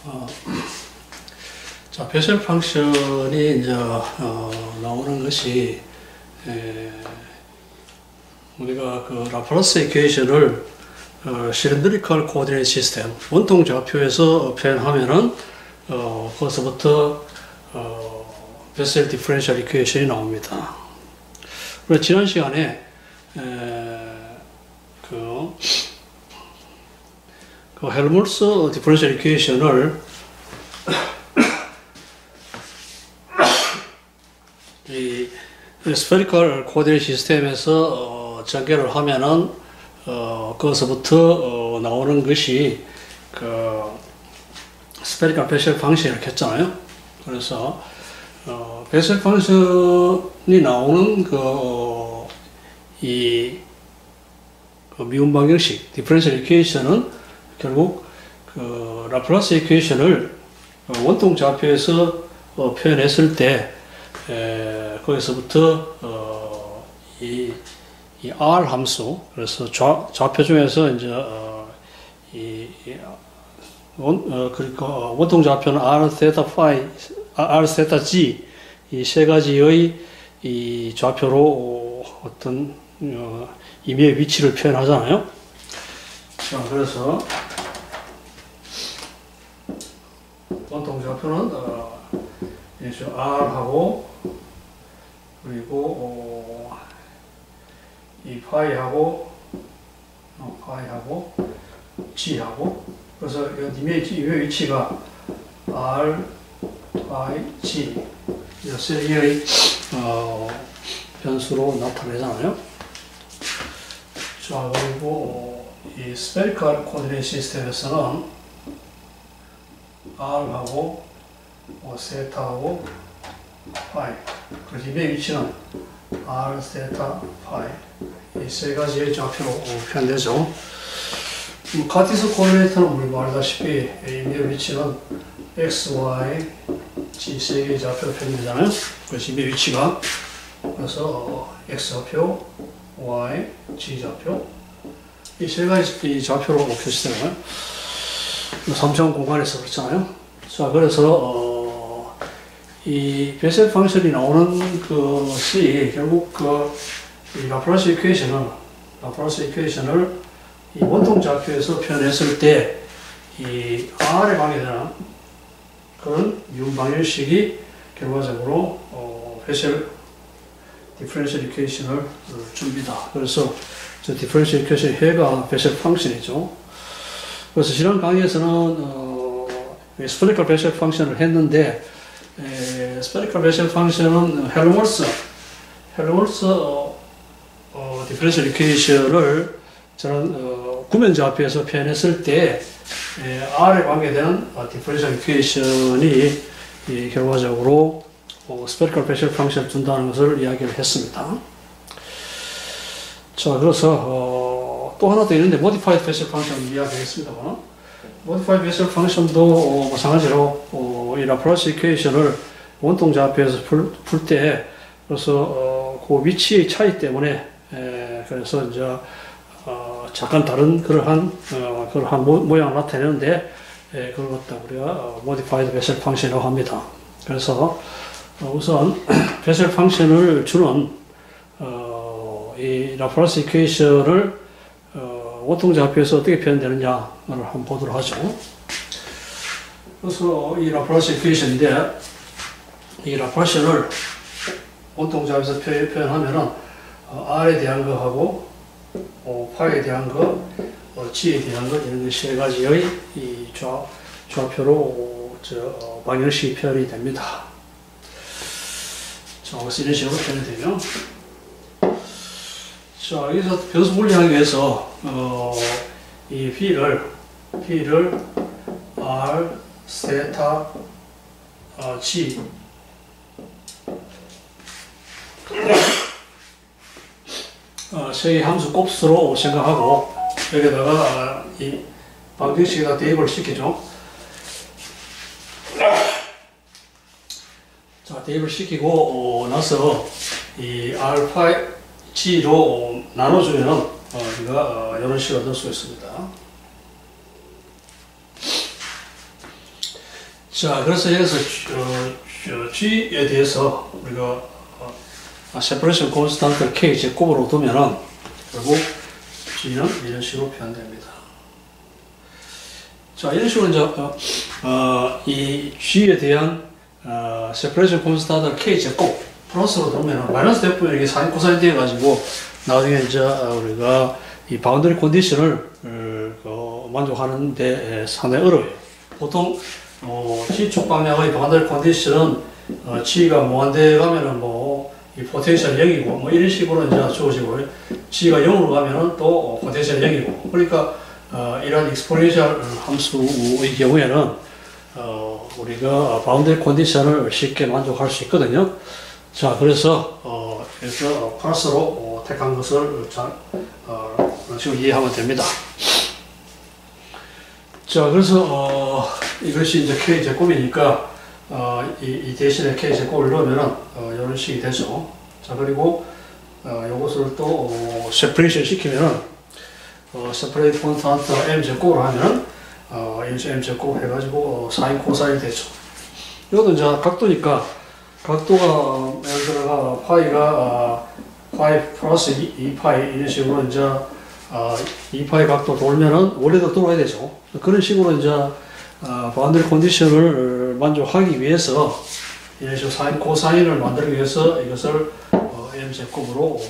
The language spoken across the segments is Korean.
어, 자, 베셀 펑션이 이제 나오는 것이 우리가 그 라플라스 이퀘이션을 실린드리컬 코디네이트 시스템 원통 좌표에서 표현하면은 거기서부터 베셀 디퍼런셜 이퀘이션이 나옵니다. 그리고 지난 시간에 그 헬몰츠 디퍼런셜 이퀘이션을 이 스페리컬 코디네이트 시스템에서 전개를 하면은 거기서부터 나오는 것이 그 스페리컬 베셀 펑션을 했잖아요. 그래서 베셀 펑션이 나오는 그 미분 방정식 디퍼런셜 이퀘이션은 결국 그 라플라스 이퀘이션을 원통 좌표에서 표현했을 때 거기서부터 이 R 함수, 그래서 좌표 중에서 이제 그러니까 원통 좌표는 R 세타 파이, R 세타 G 이 세 가지의 이 좌표로 어떤 임의의 위치를 표현하잖아요. 자, 그래서 원통 좌표는 R하고 그리고 이 파이하고 G하고, 그래서 이 임의 위치가 R, 파이, G 이 세 개의 변수로 나타내잖아요. 자, 그리고 이 스페리컬 코디네이트 시스템에서는 R하고 세타하고 파이, 그래서 임의 위치는 R, 세타, 파이 이 세 가지의 좌표로 표현되죠. 카티스 코디네이터는 우리 말다시피 임의 위치는 X, Y, G 세 개의 좌표로 표현되잖아요. 그래서 임의 위치가 그래서 X 좌표, Y, G 좌표 이 세 가지 좌표로 표시되나요? 3차원 공간에서 그렇잖아요. 자, 그래서 이 베셀 펑션이 나오는 것이 결국 이 라플라스 이퀘이션을 이 원통 좌표에서 표현했을 때 이 R에 관계되는 그런 미분 방정식이 결과적으로 베셀 디퍼런셜 이퀘이션을 줍니다. 그래서 저 디퍼런셜 이퀘이션의 해가 베셀 펑션이죠. 그래서 지난 강의에서는 스페리컬 베셀 펑션을 했는데 스페리컬 베셀 펑션은 헬몰츠 디퍼런셜 이퀘이션을 저는 구면 좌표에서 표현했을 때 R에 관계되는 디퍼런셜 이퀘이션이 결과적으로 스페리컬 베셀 펑션을 준다는 것을 이야기를 했습니다. 자, 그래서 또 하나 더 있는데 모디파이드 베셀 펑션을 이야기했습니다만, 모디파이드 베셀 펑션도 마찬가지로 이 라플라스 이퀘이션을 원통 좌표에서 풀 때 그래서 그 위치의 차이 때문에 그래서 이제 잠깐 다른 그러한 모양을 나타내는데 그걸 갖다 우리가 모디파이드 베셀 펑션이라고 합니다. 그래서 우선 베셀 펑션을 주는 이 라플라스 이퀘이션을 원통 좌표에서 어떻게 표현되느냐를 한번 보도록 하죠. 그래서 이 라플라스 이퀘이션인데 이 라플라스를 원통 좌표에서 표현하면은 R에 대한 거하고 파이에 대한 거, G에 대한 거 이런 세 가지의 이 좌표로 방정식이 표현이 됩니다. 자, 그래서 이런 식으로 표현이 되면, 자, 여기서 변수 분리하기 위해서 이 P를 R, 세타, G 세 개의 함수 곱수로 생각하고 여기다가 이 방정식에다 대입을 시키죠. 자, 대입을 시키고 나서 이 알파 G로 나눠주면 우리가 이런 식으로 얻을 수 있습니다. 자, 그래서 여기서 G에 대해서 우리가 separation constant K 제곱으로 두면은 결국 G는 이런 식으로 표현됩니다. 자, 이런 식으로 이제 이 G에 대한 separation constant K 제곱 플러스로 두면은 마이너스 대부분 이렇게 사인 코사인 되어 가지고 나중에 이제 우리가 이 바운더리 컨디션을 만족하는데 상당히 어려워요. 보통 G축 방향의 바운더리 컨디션은 G가 무한대 가면은 이 포텐셜 0이고 이런 식으로 이제 주어지고 G가 0으로 가면은 또 포텐셜 0이고 그러니까 이런 익스포넨셜 함수의 경우에는 우리가 바운더리 컨디션을 쉽게 만족할 수 있거든요. 자, 그래서 플러스로 택한 것을 지금 이해하면 됩니다. 자, 그래서 이것이 이제 K 제곱이니까 이 대신에 K 제곱을 넣으면은 이런 식이 되죠. 자, 그리고 이것을 또 세퍼레이션 시키면은 separate constant M 제곱으로 하면은 M 제곱 해가지고 사인 코사인 되죠. 이것도 이제 각도니까 각도가 예를 들어가 파이가 파이 플러스 2파이 이런 식으로 이제 2파이 각도 돌면은 원래도 돌아야 되죠. 그런 식으로 이제 바운더리 컨디션을 만족하기 위해서 이런 식으로 사인 코사인을 만들기 위해서 이것을 M 제곱으로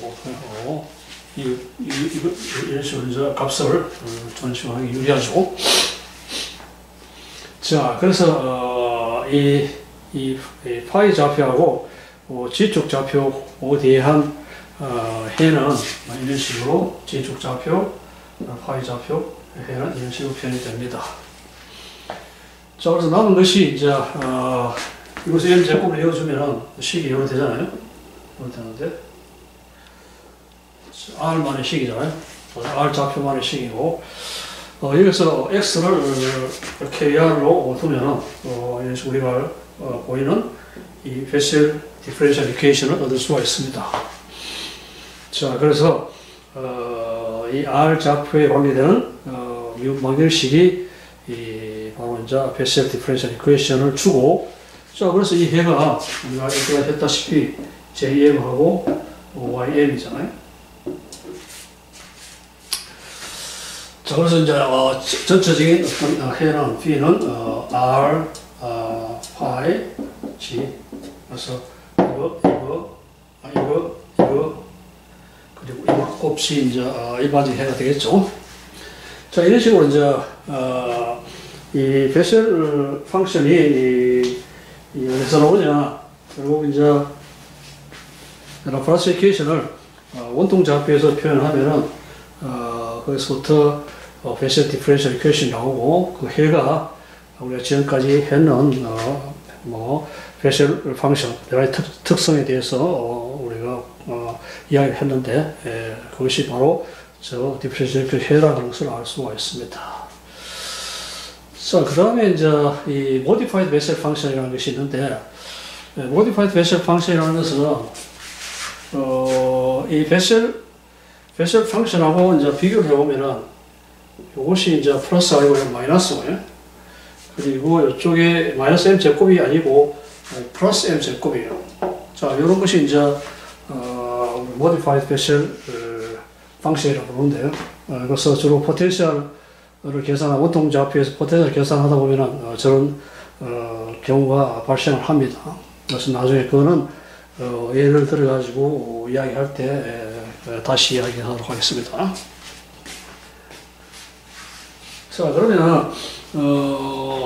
이런 식으로 이제 값을 전시하기 유리하죠. 자, 그래서 이 파이 좌표하고 G축 좌표에 대한 해는 이런 식으로 G축 좌표, 파이 좌표 해는 이런 식으로 표현이 됩니다. 자, 그래서 남은 것이 이제 이것을 M 제곱을 이어주면은 식이 이렇게 되잖아요. 이렇게 되는데 R만의 식이잖아요. R 좌표만의 식이고 여기서 X를 KR로 두면은 이런 식으로 우리가 보이는 이 베셀 디퍼런셜 이퀘이션을 얻을 수가 있습니다. 자, 그래서 이 R 좌표에 관계되는 방정식이 바로 이제 베셀 디퍼런셜 이퀘이션을 주고, 자, 그래서 이 해가 우리가 이렇게 했다시피 JM하고 YM이잖아요. 자, 그래서 이제 전체적인 어떤 해는 B는 R 파이 G. 그래서 이거 그리고 이거 곱이 이제 일반적인 해가 되겠죠. 자, 이런 식으로 이제 이 베셀 펑션이 어디서 나오냐? 결국 이제 라플라스 이퀘이션을 원통 좌표에서 표현하면은 거기서부터 베셀 디퍼런셜 이퀘이션이 나오고 그 해가 우리가 지금까지 했는 베셀 펑션 여러 가지 특성에 대해서 우리가 이야기를 했는데 그것이 바로 저 디퍼런셜 해라는 것을 알 수가 있습니다. 자, 그 다음에 이제 이 modified 베셀 펑션이라는 것이 있는데 modified 베셀 펑션이라는 것은 이 베셀 펑션하고 이제 비교를 해보면은 이것이 이제 플러스 아니고 마이너스고요. 그리고 이쪽에 마이너스 M 제곱이 아니고 플러스 M 제곱이에요. 자, 이런 것이 이제 modified 베셀 펑션이라고 부르는데요. 그래서 주로 포텐셜을 계산한 원통 좌표에서 포텐셜을 계산하다 보면은 저런 경우가 발생을 합니다. 그래서 나중에 그거는 예를 들어 가지고 이야기할 때 다시 이야기하도록 하겠습니다. 자, 그러면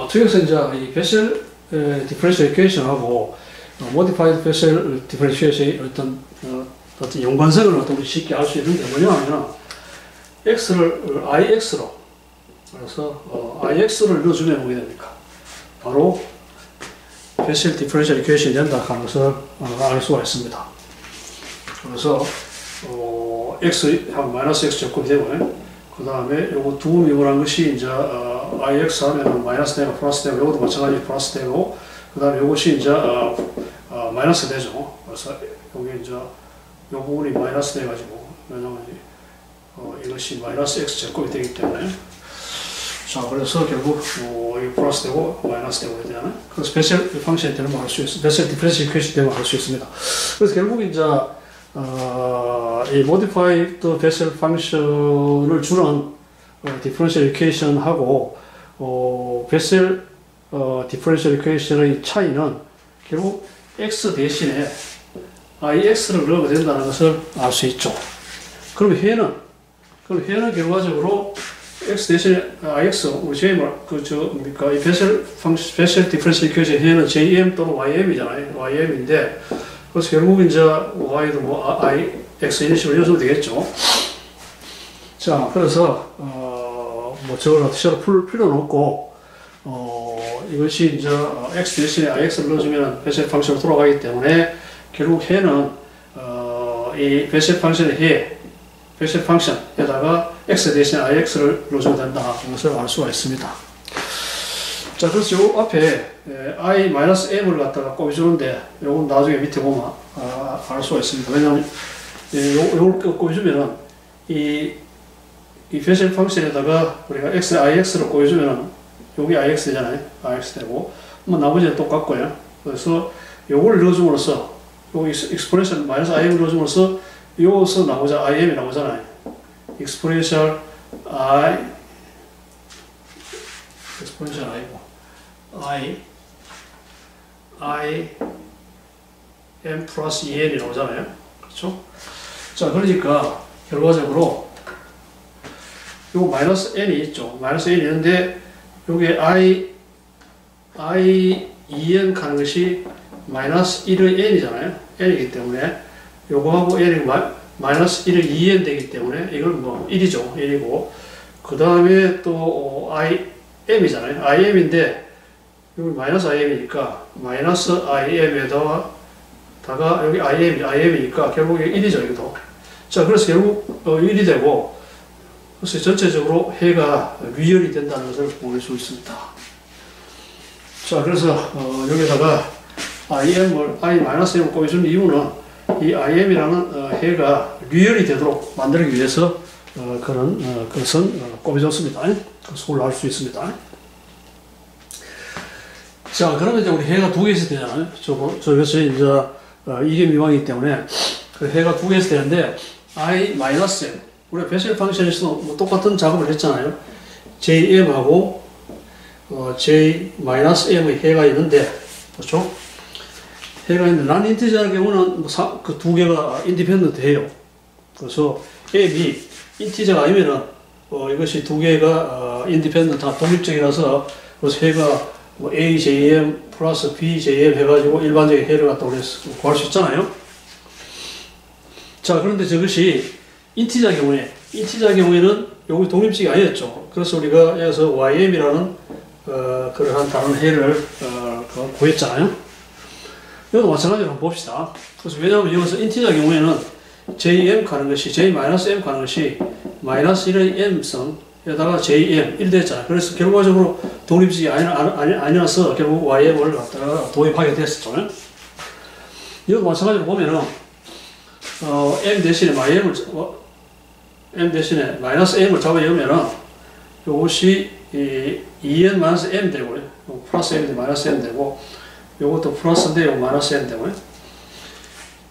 저기서 이제 이 베셀 디퍼런셜 이퀘이션하고 모디파이드 베셀 디퍼런셜 이퀘이션의 어떤 연관성을 우리 쉽게 알 수 있는데 뭐냐면 x를 ix로 그래서 ix를 넣어주면 뭐게 됩니까? 바로 베셀 디퍼런셜 이퀘이션이 된다 하는 것을 알 수가 있습니다. 그래서 x 하면 마이너스 x 제곱이 되고요. 그 다음에 요거 두 미분한 것이 이제 ix 하면 마이너스 되고 플러스 되고 요것도 마찬가지 플러스 되고 그 다음에 요것이 이제 마이너스 되죠. 그래서 여기 이제 요 부분이 마이너스 돼가지고 왜냐면 이것이 마이너스 x 제곱이 되기 때문에 자, 그래서 결국 이 플러스 되고 마이너스 되고 되잖아요. 그래서 스페셜 펑션이 되는 걸 알 수 있습니다. 스페셜 디퍼런셜 이퀘이션이 되는 걸 알 수 있습니다. 그래서 결국 이제 이 modified special function을 주는 differential equation하고 special differential equation의 차이는 결국 x 대신에 ix를 넣으면 된다는 것을 알 수 있죠. 그럼 해는 결과적으로 x 대신에 ix, 우리 뭡니까? 이 special differential equation 해는 jm 또는 ym이잖아요. ym인데, 그래서 결국 이제 y도 뭐 x 이런 식으로 연습 되겠죠. 자, 그래서 뭐 저걸 어떻게 풀 필요는 없고, 이것이 이제 x 대신에 ix를 넣어주면 special 펑션으로 돌아가기 때문에 결국 해는 이 special 펑션의 special 펑션에다가 x 대신에 ix를 넣어줘야 된다. 이것을 알 수가 있습니다. 자, 그래서 요 앞에 i-m을 갖다가 꼽아주는데, 요건 나중에 밑에 보면 알 수가 있습니다. 왜냐하면 요걸 꼽아주면은 이 special 펑션에다가 우리가 ix를 꼽아주면은 여기 ix잖아요. ix 되고, 뭐 나머지는 똑같고요. 그래서 요걸 넣어줌으로써 여기 exponential -im을 넣어줌으로써 여기서 나오자 im이 나오잖아요. exponential i고 im 플러스 2n이 나오잖아요. 그렇죠? 자, 그러니까 결과적으로 요 마이너스 n이 있죠. 마이너스 n이 있는데 요게 i2n 가는 것이 마이너스 1의 n이잖아요. n이기 때문에 요거하고 n이 마이너스 1의 2n 되기 때문에 이건 뭐 1이죠. 1이고 그 다음에 또 im이잖아요. im인데 여기 마이너스 im이니까 마이너스 im에다가 여기 im이니까 결국 1이죠. 이것도. 자, 그래서 결국 1이 되고 그래서 전체적으로 해가 위열이 된다는 것을 볼 수 있습니다. 자, 그래서 여기다가 i-m을 꼽아준 이유는 이 im이라는 해가 류열이 되도록 만들기 위해서 그것은 꼽아줬습니다. 그래서 그걸 알 수 있습니다. 자, 그러면 이제 우리 해가 두 개 있어야 되잖아요. 저것이 이제 이게 미망이기 때문에 그 해가 두 개 있어야 되는데 i-m 우리가 베셀 펑션에서도 뭐 똑같은 작업을 했잖아요. jm하고 j-m의 해가 있는데, 그렇죠? 해가 있는데 난 인티저의 경우는 그 두 개가 인디펜던트 해요. 그래서 m이 인티저가 아니면은 이것이 두 개가 인디펜던트가 독립적이라서 그래서 해가 뭐 AJM 플러스 BJM 해가지고 일반적인 해를 갖다 우리가 구할 수 있잖아요. 자, 그런데 저것이 인티저 경우에는 여기 독립식이 아니었죠. 그래서 우리가 여기서 YM이라는 그러한 다른 해를 구했잖아요. 이것도 마찬가지로 한번 봅시다. 그래서 왜냐하면 여기서 인티저 경우에는 JM 가는 것이 J-M 가는 것이 마이너스 1의 M성에다가 JM 1 됐잖아요. 그래서 결과적으로 독립식이 아니라서 결국 YM을 갖다가 도입하게 됐었죠. 이것도 마찬가지로 보면은 M 대신에 M 대신에 마이너스 M을 잡아주면은 이것이 2n 마이너스 M 되고요. 플러스 M 대 마이너스 M 되고 요것도 플러스인데 요거 마이너스 M 되고요.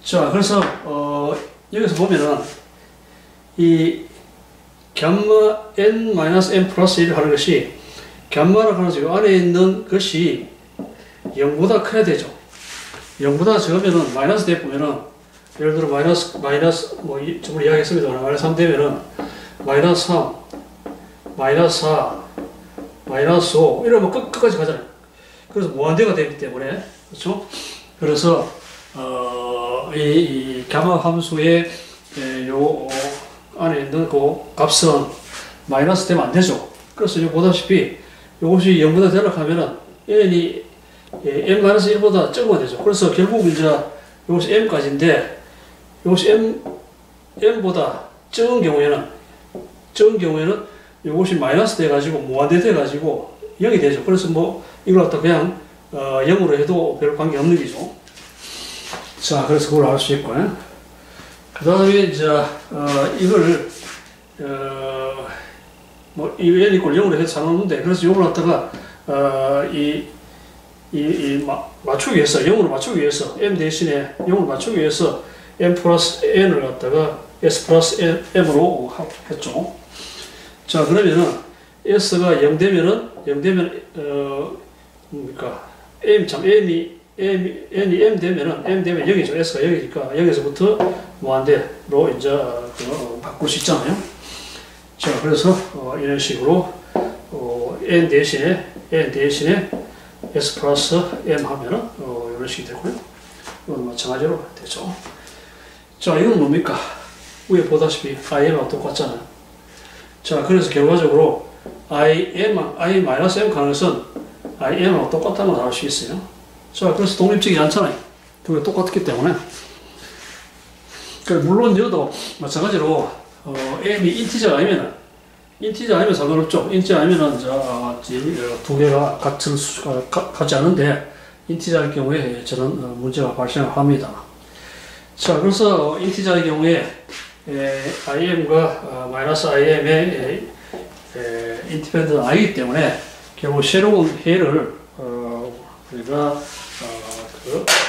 자, 그래서 여기서 보면은 이 감마 n 마이너스 m 플러스 1을 하는 것이 감마라고 하는 것이 요 안에 있는 것이 0보다 커야 되죠. 0보다 적으면은 마이너스 되면은 예를 들어 마이너스 뭐 저번에 이야기했습니다. 마이너스 3 되면은 마이너스 3, 마이너스 4, 마이너스 5 이러면 끝까지 가잖아요. 그래서 무한대가 되기 때문에 그렇죠. 그래서 이 가마 함수의 요 안에 있는 그 값은 마이너스 되면 안 되죠. 그래서 여기 보다시피 이것이 0보다 되려고 하면은 n이 n-1보다 적으면 되죠. 그래서 결국 이제 이것이 m까지인데 이것이 m보다 적은 경우에는 이것이 마이너스 돼가지고 무한대 돼가지고 0이 되죠. 그래서 뭐 이걸 갖다 그냥 0으로 해도 별 관계 없는 기죠. 자, 그래서 그걸 알 수 있고요. 그 다음에 이제 이걸 뭐 이 n 이꼴 0으로 해서 상관없는데, 그래서 요걸 갖다가 맞추기 위해서 0으로 맞추기 위해서 m 대신에 0으로 맞추기 위해서 m 플러스 n을 갖다가 s 플러스 m으로 했죠. 자, 그러면은 s가 0 되면은 뭡니까? n이 m 되면은 m 되면 0이죠. s가 0이니까 여기서부터 무한대로 이제 바꿀 수 있잖아요. 자, 그래서 이런 식으로 n 대신에 s 플러스 m 하면은 이런 식이 되고요. 이건 마찬가지로 되죠. 자, 이건 뭡니까? 위에 보다시피 im하고 똑같잖아요. 자, 그래서 결과적으로 i-m 가능성 im하고 똑같다는 걸 알 수 있어요. 자, 그래서 독립적이지 않잖아요. 두 개 똑같기 때문에. 물론 여도 마찬가지로 m이 인티저가 아니면 상관없죠. 인티저 아니면은 두 개가 같은 수가 같지 않은데 인티저일 경우에 저는 문제가 발생합니다. 자, 그래서 인티저의 경우에 im과 마이너스 im의 인디펜던트 아니기 때문에 결국 새로운 해를 우리가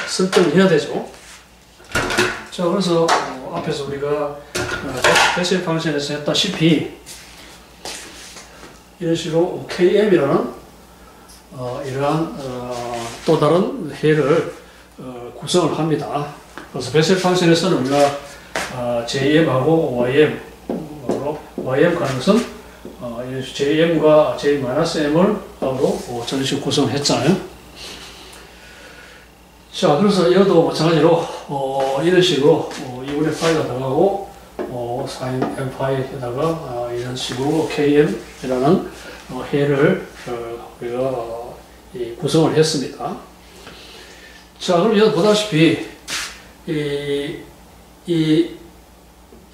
설정을 해야 되죠. 자, 그래서 앞에서 우리가 베셀 펑션에서 했다시피 이런 식으로 KM이라는 이러한 또 다른 해를 구성을 합니다. 그래서 베셀 펑션에서는 우리가 JM하고 YM 가능성 JM과 J-M을 저런 식으로 구성을 했잖아요. 자, 그래서 이것도 마찬가지로 이런 식으로 2분의 파이가 들어가고 sin m 파이에다가 이런 식으로 KM이라는 해를 우리가 구성을 했습니다. 자, 그럼 여기 보다시피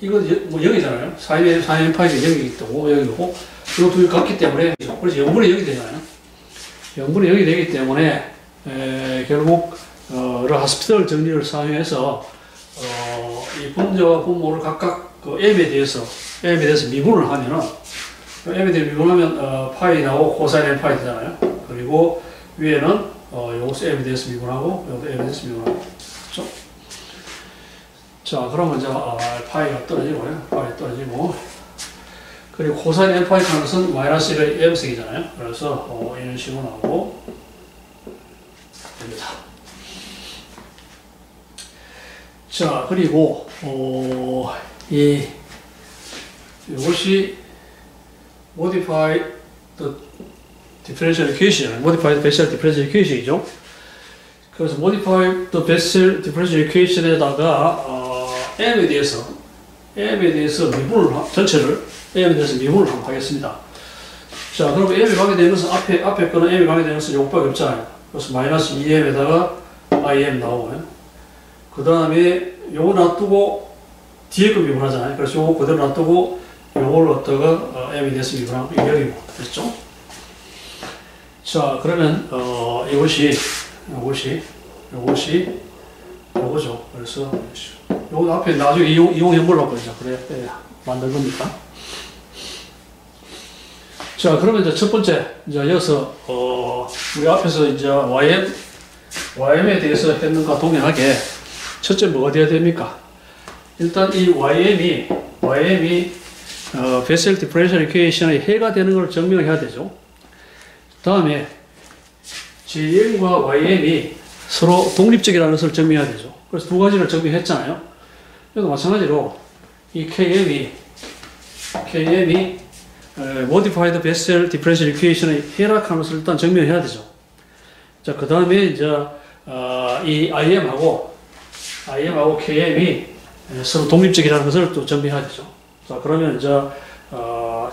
이거 뭐 0이잖아요. sin m 파이가 0이기 때문에 0이고 이거 두 개 같기 때문에 그래서 0분의 0이 되잖아요. 0분의 0이 되기 때문에 결국 하스피털 정리를 사용해서 이 분자와 분모를 각각 m에 대해서 미분을 하면은 m에 대해서 미분하면 파이 나오고 코사인 m 파이 되잖아요. 그리고 위에는 요것도 m에 대해서 미분하고 요것도 m에 대해서 미분하고 그렇죠? 자, 그러면 이제 파이가 떨어지고요. 파이 떨어지고 그리고 코사인 m 파이 하는 것은 마이너스 1의 m승이잖아요. 그래서 이런 식으로 나오고 됩니다. 자, 그리고 이것이 modified differential equation, modified Bessel differential equation이죠. 그래서 modified Bessel differential equation에다가 m에 대해서 미분을 전체를 m에 대해서 미분을 한번 하겠습니다. 자, 그럼 m이 가게 되는 것은 앞에 거는 m이 가게 되는 것은 요거밖에 없잖아요. 그래서 마이너스 2m에다가 im 나오고요. 그 다음에 요거 놔두고 뒤에 거 미분하잖아요. 그래서 요거 그대로 놔두고 요걸 갖다가 m에 대해서 미분하고 여기고 됐죠? 자, 그러면 요거죠. 그래서 요거 앞에 나중에 이용해보려고 그러죠. 그래 만든 겁니까? 자, 그러면 이제 첫 번째 이제 여기서 우리 앞에서 이제 YM에 대해서 했는가 동일하게 첫째 뭐가 되어야 됩니까? 일단 이 YM이 Bessel differential equation의 해가 되는 걸 증명을 해야 되죠. 다음에 JM과 YM이 서로 독립적이라는 것을 증명해야 되죠. 그래서 두 가지를 증명했잖아요. 그래서 마찬가지로 이 KM이 modified Bessel differential equation의 해라는 것을 일단 증명해야 되죠. 자, 그 다음에 이제 이 IM하고 KM이 서로 독립적이라는 것을 또 증명해야 되죠. 자, 그러면 이제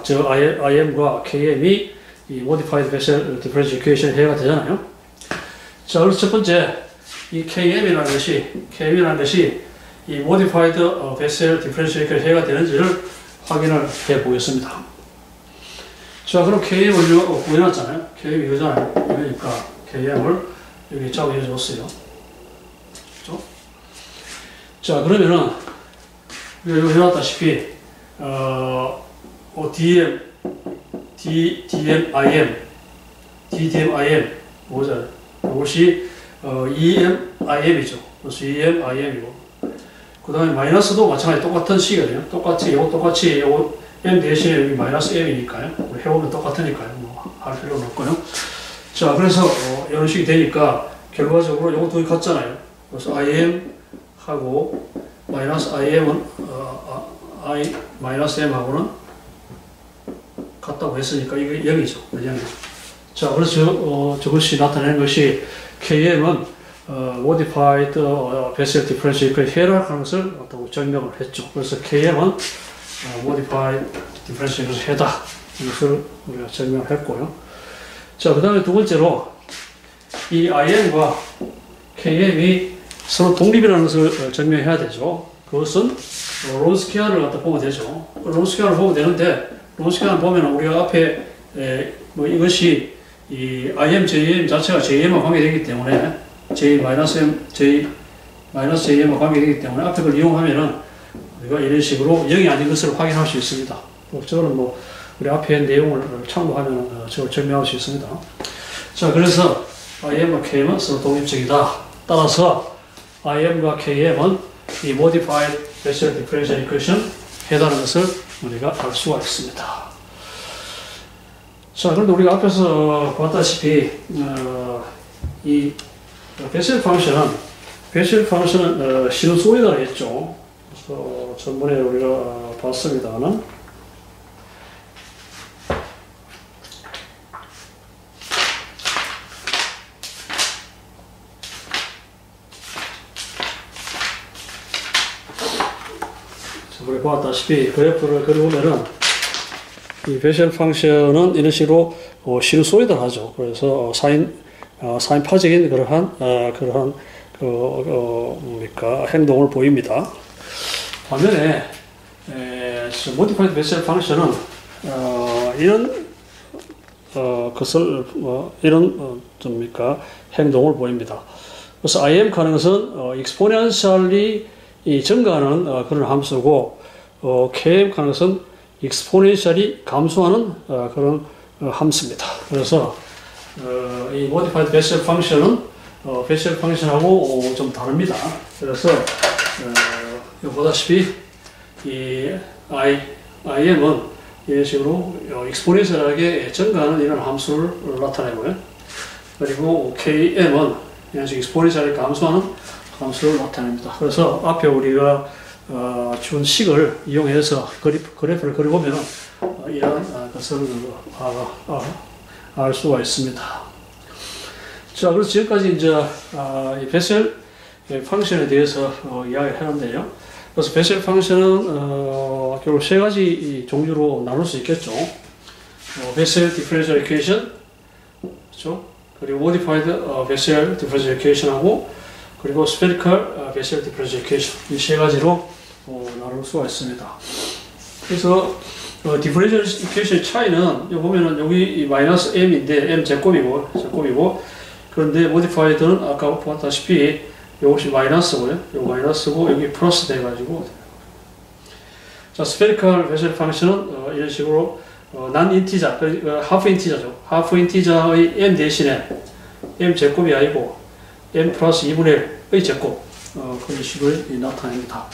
저 IM과 KM이 이 modified Bessel differential equation 해가 되잖아요. 자, 그래서 첫 번째 이 KM이라는 것이 이 modified Bessel differential equation 해가 되는지를 확인을 해 보겠습니다. 자, 그럼 KM을 구해놨잖아요. KM 이거잖아요. 이러니까 KM을 여기 작업해 줬어요. 그렇죠? 자, 그러면은 여기 해놨다시피 DM DDIM 뭐죠? 이것이 EMIM이죠. 그래서 EMIM이고 그 다음에 마이너스도 마찬가지 똑같은 식이거든요. 똑같이 요거 M 대신에 여기 마이너스 M이니까요. 해오면 똑같으니까요. 뭐 할 필요는 없고요. 자, 그래서 이런 식이 되니까 결과적으로 요거 두 개 같잖아요. 그래서 IM 하고 마이너스 IM은 I 마이너스 M하고는 같다고 했으니까 이게 0이죠. 0. 자, 그래서 저것이 나타내는 것이 KM은 modified Bessel differential equation 해라는 것을 증명을 했죠. 그래서 KM은 modified differential equation 해다. 이것을 우리가 증명했고요. 자, 그 다음에 두 번째로 이 IM과 KM이 서로 독립이라는 것을 증명해야 되죠. 그것은 론스퀴어를 갖다 보면 되죠. 론스퀴어를 보면 되는데 론스퀴어를 보면 우리가 앞에 뭐 이것이 이 IM, JM 자체가 JM과 관계되기 때문에 J-M, J-JM과 관계되기 때문에 앞에 걸 이용하면은 우리가 이런 식으로 0이 아닌 것을 확인할 수 있습니다. 저거는 뭐 우리 앞에 내용을 참고하면 저걸 증명할 수 있습니다. 자, 그래서 IM과 KM은 서로 독립적이다. 따라서 IM과 KM은 이 modified Bessel differential equation 해다는 것을 우리가 알 수가 있습니다. 자, 그런데 우리가 앞에서 봤다시피 이 베셀 펑션은 시누소이드를 했죠. 그래서 전번에 우리가 봤습니다만 우리 보았다시피 그래프를 그려보면은 이 베셀 펑션은 이런 식으로 시누소이드를 하죠. 그래서 사인파적인 그러한 뭡니까 행동을 보입니다. 반면에 modified Bessel 펑션은 이런 것을 뭡니까 행동을 보입니다. 그래서 IM 하는 것은 exponentially 증가하는 그런 함수고 KM 하는 것은 exponentially 감소하는 그런 함수입니다. 그래서 이 modified Bessel 펑션은 Bessel 펑션하고 좀 다릅니다. 그래서 여기 보다시피 이 IM은 이런 식으로 exponential하게 증가하는 이런 함수를 나타내고요. 그리고 KM은 이런 식으로 exponentially 감소하는 함수를 나타냅니다. 그래서 앞에 우리가 준 식을 이용해서 그래프를 그려보면 이런 것을 알 수가 있습니다. 자, 그래서 지금까지 이제 이 베셀 펑션에 대해서 이야기를 했는데요. 그래서 베셀 펑션은 결국 세 가지 종류로 나눌 수 있겠죠. 베셀 디퍼런셜 이퀘이션, 그렇죠? 그리고 모디파이드 베셀 디퍼런셜 이퀘이션하고 그리고 스페리컬 베셀 디퍼런셜 이퀘이션 이 세 가지로 나눌 수가 있습니다. 그래서 디퍼런셜 이퀘이션의 차이는 여기 보면은 여기 마이너스 m인데 m 제곱이고 그런데 모디파이드는 아까 보았다시피 이것이 마이너스고요. 요 마이너스고 여기 플러스 돼가지고 자 스페리컬 베셀 펑션은 이런 식으로 난 인티자 하프 인티자죠. 하프 인티자의 m 대신에 m 제곱이 아니고 m 플러스 2분의 1의 제곱 그런 식으로 나타냅니다.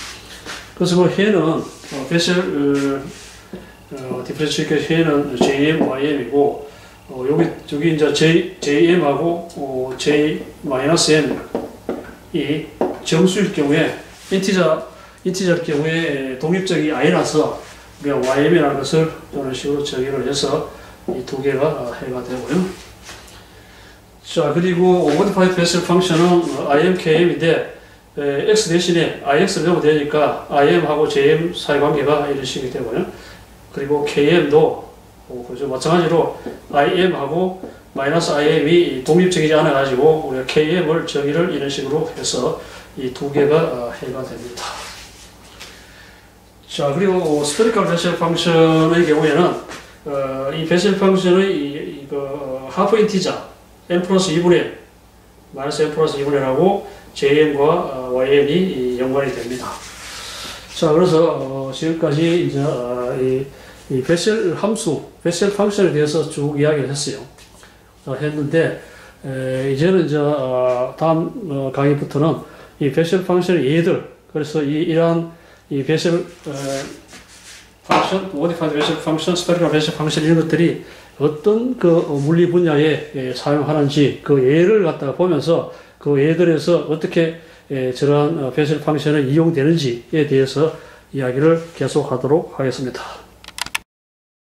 그래서 그 해는 베셀 디퍼런셜 해는 JM, YM이고 여기 이제 JM하고 J-M이 정수일 경우에 인티저일 경우에 독립적이 아니라서 우리가 YM이라는 것을 이런 식으로 정의를 해서 이 두 개가 해가 되고요. 자, 그리고 modified Bessel 펑션은 IM, KM인데 X 대신에 IX를 넣으면 되니까 IM하고 JM 사이 관계가 이런 식이 되고요. 그리고 KM도 그죠? 마찬가지로 IM하고 마이너스 IM이 독립적이지 않아가지고 우리가 KM을 정의를 이런 식으로 해서 이 두 개가 해가 됩니다. 자, 그리고 스페리컬 베셀 펑션의 경우에는 이 베셀 펑션의 하프 인티자 n 플러스 2분의 1 마이너스 n 플러스 2분의 1하고 JM과 YM이 연관이 됩니다. 자, 그래서 지금까지 이제 이 이 베셀 함수, 베셀 펑션에 대해서 쭉 이야기를 했어요. 했는데, 이제는 다음 강의부터는 이 베셀 펑션의 예들, 그래서 이러한 이 베셀 펑션, 모디파이드 베셀 펑션, 스페리컬 베셀 펑션 이런 것들이 어떤 그 물리 분야에 사용하는지 그 예를 갖다가 보면서 그 예들에서 어떻게 저러한 베셀 펑션이 이용되는지에 대해서 이야기를 계속하도록 하겠습니다.